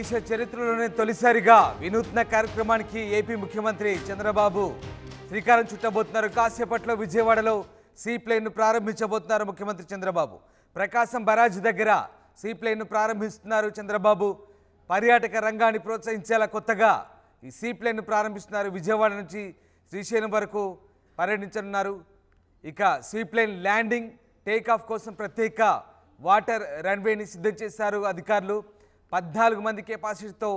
దేశ చరిత్రలోనే తొలిసారిగా వినూత్న కార్యక్రమానికి ఏపీ ముఖ్యమంత్రి చంద్రబాబు శ్రీకారం చుట్టబోతున్నారు. కాసేపట్లో విజయవాడలో సీ ప్లేన్ ను ప్రారంభించబోతున్నారు ముఖ్యమంత్రి చంద్రబాబు. ప్రకాశం బరాజ్ దగ్గర సీ ప్లేన్ ను ప్రారంభిస్తున్నారు చంద్రబాబు. పర్యాటక రంగాన్ని ప్రోత్సహించేలా కొత్తగా ఈ సీ ప్లేన్ ను ప్రారంభిస్తున్నారు. విజయవాడ నుంచి శ్రీశైలం వరకు పర్యటించనున్నారు. ఇక seaplane landing take off కోసం ప్రత్యేక వాటర్ రన్వేని సిద్ధం చేశారు అధికారులు. 14 మంది కెపాసిటీతో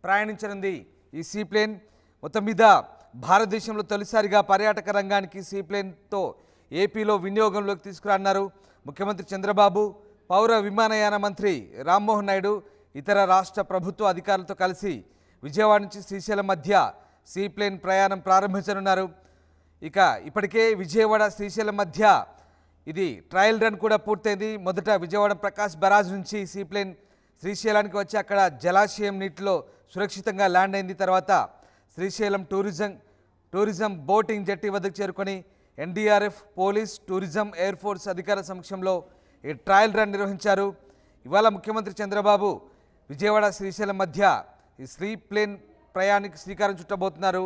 ప్రయాణించనుంది ఈ సీ ప్లేన్. మొత్తం మీద భారతదేశంలో తొలిసారిగా పర్యాటక రంగానికి సీ ప్లేన్తో ఏపీలో వినియోగంలోకి తీసుకురాన్నారు ముఖ్యమంత్రి చంద్రబాబు. పౌర విమానయాన మంత్రి రామ్మోహన్ నాయుడు ఇతర రాష్ట్ర ప్రభుత్వ అధికారులతో కలిసి విజయవాడ నుంచి శ్రీశైలం మధ్య సీ ప్లేన్ ప్రయాణం ప్రారంభించనున్నారు. ఇక ఇప్పటికే విజయవాడ శ్రీశైలం మధ్య ఇది ట్రయల్ రన్ కూడా పూర్తయింది. మొదట విజయవాడ ప్రకాశ్ బరాజ్ నుంచి సీ ప్లేన్ శ్రీశైలానికి వచ్చి అక్కడ జలాశయం నీటిలో సురక్షితంగా ల్యాండ్ అయింది. తర్వాత శ్రీశైలం టూరిజం బోటింగ్ జట్టి వద్దకు చేరుకొని NDRF, police, tourism, air force అధికారుల సమక్షంలో ఈ ట్రయల్ రన్ నిర్వహించారు. ఇవాళ ముఖ్యమంత్రి చంద్రబాబు విజయవాడ శ్రీశైలం మధ్య ఈ సీ ప్లేన్ ప్రయాణానికి శ్రీకారం చుట్టబోతున్నారు.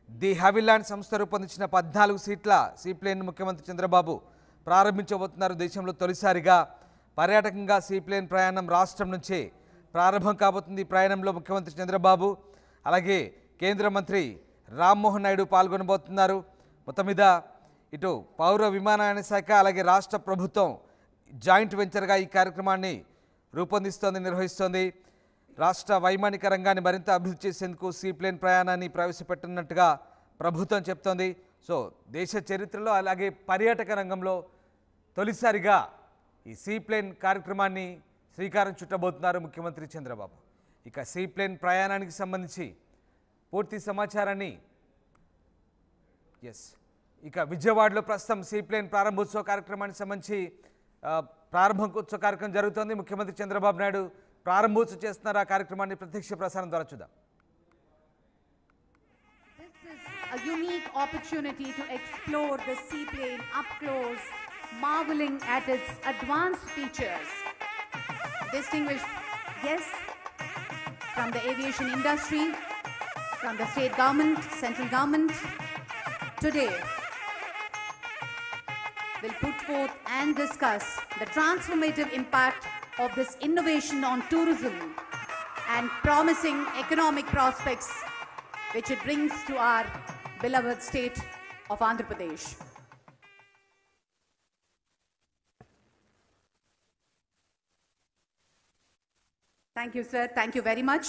ది హ్యావిల్యాండ్ సంస్థ రూపొందించిన 14 సీట్ల సీ ప్లేన్ ముఖ్యమంత్రి చంద్రబాబు ప్రారంభించబోతున్నారు. దేశంలో తొలిసారిగా పర్యాటకంగా సీ ప్లేన్ ప్రయాణం రాష్ట్రం నుంచే ప్రారంభం కాబోతుంది. ప్రయాణంలో ముఖ్యమంత్రి చంద్రబాబు అలాగే కేంద్ర మంత్రి రామ్మోహన్ నాయుడు పాల్గొనబోతున్నారు. మొత్తం మీద ఇటు పౌర విమానయాన శాఖ అలాగే రాష్ట్ర ప్రభుత్వం జాయింట్ వెంచర్గా ఈ కార్యక్రమాన్ని నిర్వహిస్తోంది. రాష్ట్ర వైమానిక రంగాన్ని మరింత అభివృద్ధి చేసేందుకు సీ ప్లేన్ ప్రయాణాన్ని ప్రవేశపెట్టినట్టుగా ప్రభుత్వం చెప్తోంది. సో దేశ చరిత్రలో అలాగే పర్యాటక రంగంలో తొలిసారిగా ఈ సీ ప్లేన్ కార్యక్రమాన్ని శ్రీకారం చుట్టబోతున్నారు ముఖ్యమంత్రి చంద్రబాబు. ఇక సీ ప్లేన్ ప్రయాణానికి సంబంధించి పూర్తి సమాచారాన్ని ఇక విజయవాడలో ప్రస్తుతం సీ ప్లేన్ ప్రారంభోత్సవ కార్యక్రమానికి సంబంధించి ప్రారంభోత్సవ కార్యక్రమం జరుగుతోంది. ముఖ్యమంత్రి చంద్రబాబు నాయుడు ప్రారంభోత్సవం చేస్తున్నారు. ఆ కార్యక్రమాన్ని ప్రత్యక్ష ప్రసారం ద్వారా చూద్దాం. A unique opportunity to explore the seaplane up close, marveling at its advanced features. Distinguished guests from the aviation industry, from the state government, central government, today will put forth and discuss the transformative impact of this innovation on tourism and promising economic prospects which it brings to our beloved state of Andhra Pradesh. Thank you, sir. Thank you very much.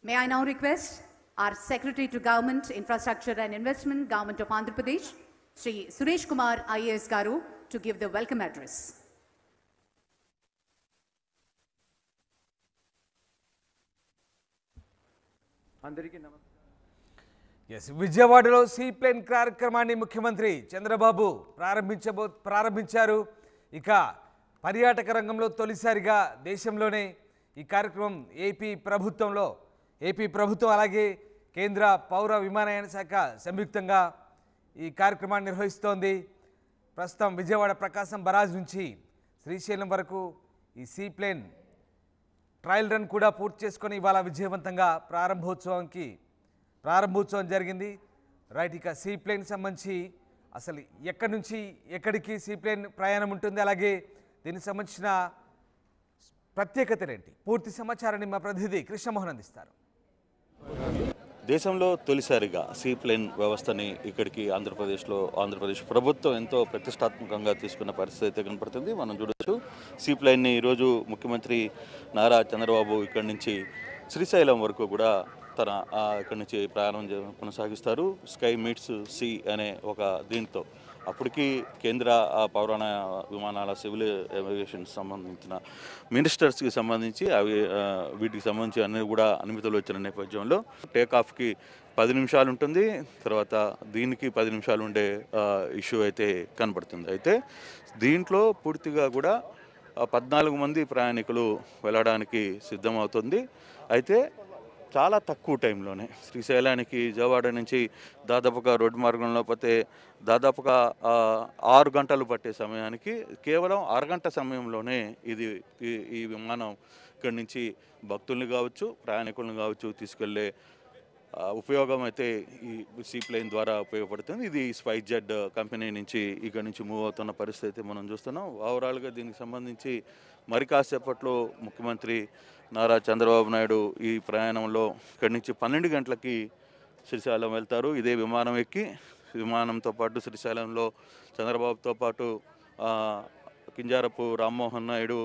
May I now request our Secretary to Government, Infrastructure and Investment, Government of Andhra Pradesh, Sri Suresh Kumar IAS Garu, to give the welcome address. విజయవాడలో sea plane కార్యక్రమాన్ని ముఖ్యమంత్రి చంద్రబాబు ప్రారంభించారు. ఇక పర్యాటక రంగంలో తొలిసారిగా దేశంలోనే ఈ కార్యక్రమం ఏపీ ప్రభుత్వం అలాగే కేంద్ర పౌర విమానయాన శాఖ సంయుక్తంగా ఈ కార్యక్రమాన్ని నిర్వహిస్తోంది. ప్రస్తుతం విజయవాడ ప్రకాశం బరాజ్ నుంచి శ్రీశైలం వరకు ఈ సీ ప్లేన్ ట్రయల్ రన్ కూడా పూర్తి చేసుకొని ఇవాళ విజయవంతంగా ప్రారంభోత్సవం జరిగింది. రైట్, ఇక సీ ప్లేన్ సంబంధించి అసలు ఎక్కడి నుంచి ఎక్కడికి సీ ప్లేన్ ప్రయాణం ఉంటుంది, అలాగే దీనికి సంబంధించిన ప్రత్యేకతలు ఏంటి, పూర్తి సమాచారాన్ని మా ప్రతినిధి కృష్ణమోహన్ అందిస్తారు. దేశంలో తొలిసారిగా సీ ప్లేన్ వ్యవస్థని ఇక్కడికి ఆంధ్రప్రదేశ్ ప్రభుత్వం ఎంతో ప్రతిష్టాత్మకంగా తీసుకున్న పరిస్థితి కనపడుతుంది. మనం చూడొచ్చు సీ ప్లేన్ని ఈరోజు ముఖ్యమంత్రి నారా చంద్రబాబు ఇక్కడి నుంచి శ్రీశైలం వరకు కూడా ఇక్కడి నుంచి ప్రయాణం కొనసాగిస్తారు. స్కై మీట్స్ సీ అనే ఒక దీంతో అప్పటికి కేంద్ర పౌర విమానాల సివిల్ ఏవియేషన్ సంబంధించిన మినిస్టర్స్కి సంబంధించి వీటికి సంబంధించి అన్ని కూడా అనుమతులు వచ్చిన నేపథ్యంలో టేకాఫ్కి 10 నిమిషాలు ఉంటుంది. తర్వాత దీనికి 10 నిమిషాలు ఉండే ఇష్యూ అయితే కనబడుతుంది. అయితే దీంట్లో పూర్తిగా కూడా 14 మంది ప్రయాణికులు వెళ్ళడానికి సిద్ధమవుతుంది. అయితే చాలా తక్కువ టైంలోనే శ్రీశైలానికి విజయవాడ నుంచి దాదాపుగా రోడ్డు మార్గంలో పోతే దాదాపుగా 6 గంటలు పట్టే సమయానికి కేవలం అరగంట సమయంలోనే ఈ విమానం ఇక్కడి నుంచి భక్తుల్ని కావచ్చు, ప్రయాణికులను కావచ్చు తీసుకెళ్లే ఉపయోగం అయితే ఈ సీ ప్లేన్ ద్వారా ఉపయోగపడుతుంది. ఇది స్పైస్ జెట్ కంపెనీ నుంచి ఇక్కడ నుంచి మూవ్ అవుతున్న పరిస్థితి మనం చూస్తున్నాం. ఓవరాల్గా దీనికి సంబంధించి మరి కాసేపట్లో ముఖ్యమంత్రి నారా చంద్రబాబు నాయుడు ఈ ప్రయాణంలో ఇక్కడి నుంచి 12 గంటలకి శ్రీశైలం వెళ్తారు. ఇదే విమానం ఎక్కి విమానంతో పాటు శ్రీశైలంలో చంద్రబాబుతో పాటు Kinjarapu Rammohan Naidu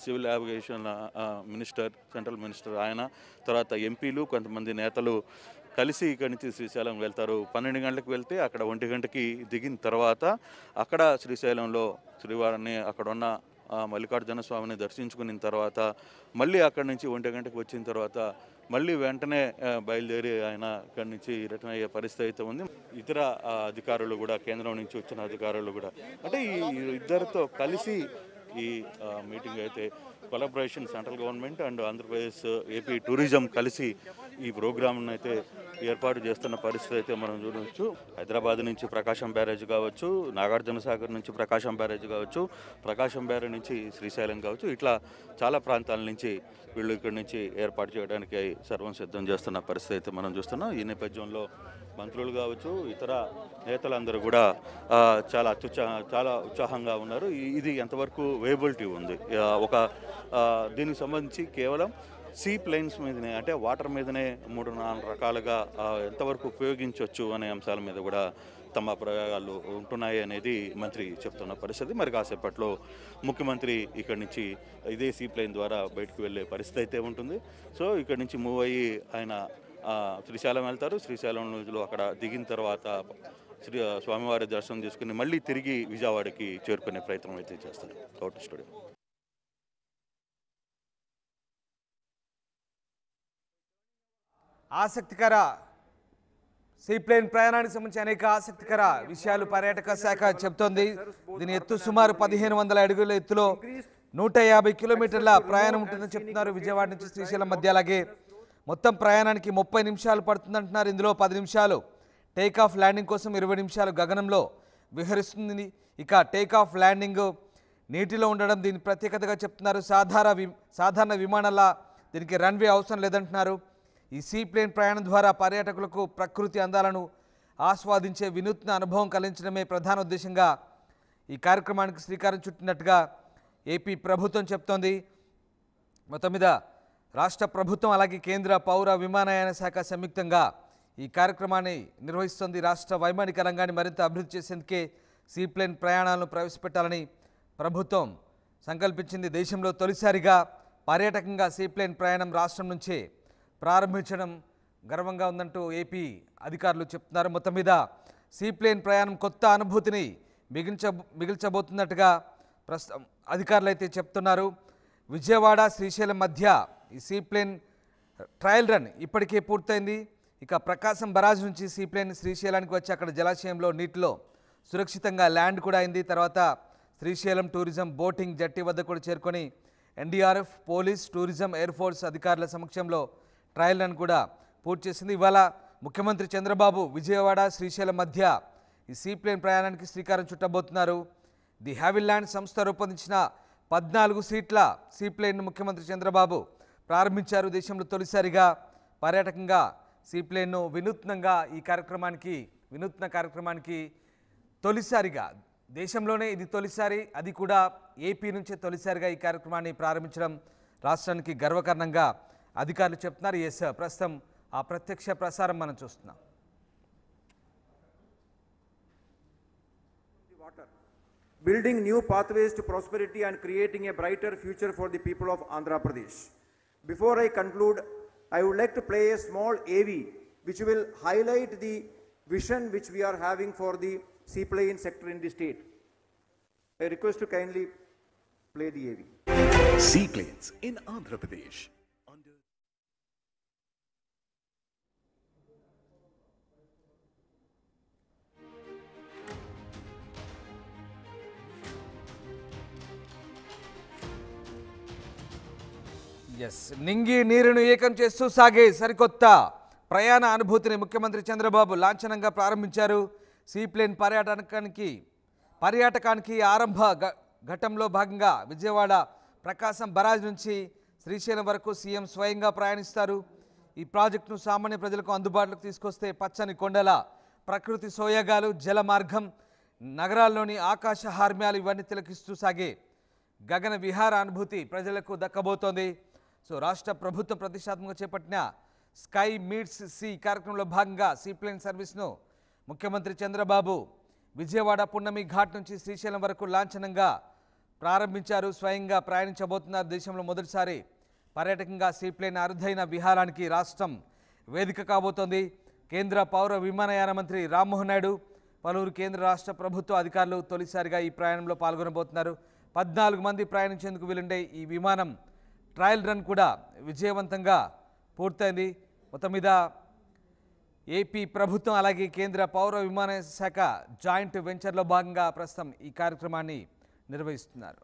civil aviation minister, central minister ఆయన, తర్వాత ఎంపీలు, కొంతమంది నేతలు కలిసి ఇక్కడి నుంచి శ్రీశైలం వెళ్తారు. 12 గంటలకు వెళ్తే అక్కడ 1 గంటకి దిగిన తర్వాత అక్కడ శ్రీశైలంలో శ్రీవారిని అక్కడ ఉన్న మల్లికార్జున స్వామిని దర్శించుకున్న తర్వాత మళ్ళీ అక్కడి నుంచి 1 గంటకు వచ్చిన తర్వాత మళ్ళీ వెంటనే బయలుదేరి ఆయన ఇక్కడి నుంచి రిటర్న్ అయ్యే పరిస్థితి అయితే ఉంది. ఇతర అధికారులు కూడా, కేంద్రం నుంచి వచ్చిన అధికారులు కూడా, అంటే ఈ ఇద్దరితో కలిసి ఈ మీటింగ్ అయితే collaboration central government and Andhra Pradesh AP tourism కలిసి ఈ ప్రోగ్రామ్ను అయితే ఏర్పాటు చేస్తున్న పరిస్థితి అయితే మనం చూడవచ్చు. హైదరాబాద్ నుంచి ప్రకాశం బ్యారేజ్ కావచ్చు, నాగార్జున సాగర్ నుంచి ప్రకాశం బ్యారేజ్ కావచ్చు, ప్రకాశం బ్యారేజ్ నుంచి శ్రీశైలం కావచ్చు, ఇట్లా చాలా ప్రాంతాల నుంచి వీళ్ళు ఇక్కడి నుంచి ఏర్పాటు చేయడానికి సర్వం సిద్ధం చేస్తున్న పరిస్థితి అయితే మనం చూస్తున్నాం. ఈ నేపథ్యంలో మంత్రులు కావచ్చు, ఇతర నేతలందరూ కూడా చాలా ఉత్సాహంగా ఉన్నారు. ఇది ఎంతవరకు వేయబిలిటీ ఉంది, దీనికి సంబంధించి కేవలం సీ ప్లేన్స్ మీదనే, అంటే వాటర్ మీదనే 3-4 రకాలుగా ఎంతవరకు ఉపయోగించవచ్చు అనే అంశాల మీద కూడా తమ ప్రయోగాలు ఉంటున్నాయి అనేది మంత్రి చెప్తున్న పరిస్థితి. మరి కాసేపట్లో ముఖ్యమంత్రి ఇక్కడి నుంచి ఇదే సీ ప్లేన్ ద్వారా బయటకు వెళ్ళే పరిస్థితి అయితే ఉంటుంది. సో ఇక్కడి నుంచి మూవ్ అయ్యి ఆయన శ్రీశైలం వెళ్తారు. శ్రీశైలంలో అక్కడ దిగిన తర్వాత స్వామివారి దర్శనం చేసుకుని మళ్ళీ తిరిగి విజయవాడకి చేరుకునే ప్రయత్నం అయితే చేస్తారు. Out studio. ఆసక్తికర సీప్లేన్ ప్రయాణానికి సంబంధించి అనేక ఆసక్తికర విషయాలు పర్యాటక శాఖ చెబుతోంది. దీని ఎత్తు సుమారు 1500 అడుగుల ఎత్తులో 150 కిలోమీటర్ల ప్రయాణం ఉంటుందని చెప్తున్నారు విజయవాడ నుంచి శ్రీశైలం మధ్య. అలాగే మొత్తం ప్రయాణానికి 30 నిమిషాలు పడుతుందంటున్నారు. ఇందులో 10 నిమిషాలు టేక్ ఆఫ్ ల్యాండింగ్ కోసం, 20 నిమిషాలు గగనంలో విహరిస్తుంది. ఇక టేక్ ఆఫ్ ల్యాండింగ్ నీటిలో ఉండడం దీని ప్రత్యేకతగా చెప్తున్నారు. సాధారణ విమానాల దీనికి రన్వే అవసరం లేదంటున్నారు. ఈ సీ ప్లేన్ ప్రయాణం ద్వారా పర్యాటకులకు ప్రకృతి అందాలను ఆస్వాదించే వినూత్న అనుభవం కలిగించడమే ప్రధాన ఉద్దేశంగా ఈ కార్యక్రమానికి శ్రీకారం చుట్టినట్టుగా ఏపీ ప్రభుత్వం చెప్తోంది. మొత్తం మీద రాష్ట్ర ప్రభుత్వం అలాగే కేంద్ర పౌర విమానయాన శాఖ సంయుక్తంగా ఈ కార్యక్రమాన్ని నిర్వహిస్తోంది. రాష్ట్ర వైమానిక రంగాన్ని మరింత అభివృద్ధి చేసేందుకే సీ ప్లేన్ ప్రయాణాలను ప్రవేశపెట్టాలని ప్రభుత్వం సంకల్పించింది. దేశంలో తొలిసారిగా పర్యాటకంగా సీ ప్లేన్ ప్రయాణం రాష్ట్రం నుంచే ప్రారంభించడం గర్వంగా ఉందంటూ అధికారులు చెప్తున్నారు. మొత్తం మీద సీ ప్లేన్ ప్రయాణం కొత్త అనుభూతిని మిగిల్చబోతున్నట్టుగా ప్రస్తుతం అధికారులు అయితే చెప్తున్నారు. విజయవాడ శ్రీశైలం మధ్య ఈ సీ ప్లేన్ ట్రయల్ రన్ ఇప్పటికే పూర్తయింది. ఇక ప్రకాశం బరాజ్ నుంచి సీ ప్లేన్ శ్రీశైలానికి వచ్చి అక్కడ జలాశయంలో నీటిలో సురక్షితంగా ల్యాండ్ కూడా అయింది. తర్వాత శ్రీశైలం టూరిజం బోటింగ్ జట్టి వద్ద కూడా చేరుకొని NDRF, police, tourism, air force అధికారుల సమక్షంలో ట్రయల్ రన్ కూడా పూర్తి చేసింది. ఇవాళ ముఖ్యమంత్రి చంద్రబాబు విజయవాడ శ్రీశైలం మధ్య ఈ సీ ప్లేన్ ప్రయాణానికి శ్రీకారం చుట్టబోతున్నారు. ది హ్యావిల్యాండ్ సంస్థ రూపొందించిన 14 సీట్ల సీ ప్లేన్ను ముఖ్యమంత్రి చంద్రబాబు ప్రారంభించారు. దేశంలో తొలిసారిగా పర్యాటకంగా సీ ప్లేన్ను వినూత్న కార్యక్రమానికి తొలిసారిగా దేశంలోనే ఇది తొలిసారి, అది కూడా ఏపీ నుంచే తొలిసారిగా ఈ కార్యక్రమాన్ని ప్రారంభించడం రాష్ట్రానికి గర్వకారణంగా అధికారులు చెప్తున్నారు. ప్రస్తుతం ఆ ప్రత్యక్ష ప్రసారం మనం చూస్తున్నాం. Building new pathways to prosperity and creating a brighter future for the people of Andhra Pradesh. Before I conclude, I would like to play a small AV which will highlight the vision which we are having for the seaplane sector in the state. I request to kindly play the AV. Seaplanes in Andhra Pradesh. నింగి నీరును ఏకం చేస్తూ సాగే సరికొత్త ప్రయాణ అనుభూతిని ముఖ్యమంత్రి చంద్రబాబు లాంఛనంగా ప్రారంభించారు. సీప్లేన్ పర్యాటకానికి ఆరంభ ఘట్టంలో భాగంగా విజయవాడ ప్రకాశం బరాజ్ నుంచి శ్రీశైలం వరకు సీఎం స్వయంగా ప్రయాణిస్తారు. ఈ ప్రాజెక్టును సామాన్య ప్రజలకు అందుబాటులోకి తీసుకొస్తే పచ్చని కొండల ప్రకృతి సోయగాలు, జల మార్గం, నగరాల్లోని ఆకాశ హార్మ్యాలు ఇవన్నీ తిలకిస్తూ సాగే గగన విహార అనుభూతి ప్రజలకు దక్కబోతోంది. సో రాష్ట్ర ప్రభుత్వం ప్రతిష్టాత్మకంగా చేపట్టిన స్కై మీట్స్ సీ కార్యక్రమంలో భాగంగా సీప్లేన్ సర్వీస్ను ముఖ్యమంత్రి చంద్రబాబు విజయవాడ పున్నమి ఘాట్ నుంచి శ్రీశైలం వరకు లాంఛనంగా ప్రారంభించారు. స్వయంగా ప్రయాణించబోతున్నారు. దేశంలో మొదటిసారి పర్యాటకంగా సీప్లేన్ అరుదైన విహారానికి రాష్ట్రం వేదిక కాబోతోంది. కేంద్ర పౌర విమానయాన మంత్రి రామ్మోహన్ నాయుడు, పలువురు కేంద్ర రాష్ట్ర ప్రభుత్వ అధికారులు తొలిసారిగా ఈ ప్రయాణంలో పాల్గొనబోతున్నారు. 14 మంది ప్రయాణించేందుకు వీలుండే ఈ విమానం ట్రయల్ రన్ కూడా విజయవంతంగా పూర్తయింది. మొత్తం మీద ఏపీ ప్రభుత్వం అలాగే కేంద్ర పౌర విమానయాన శాఖ జాయింట్ వెంచర్లో భాగంగా ప్రస్తుతం ఈ కార్యక్రమాన్ని నిర్వహిస్తున్నారు.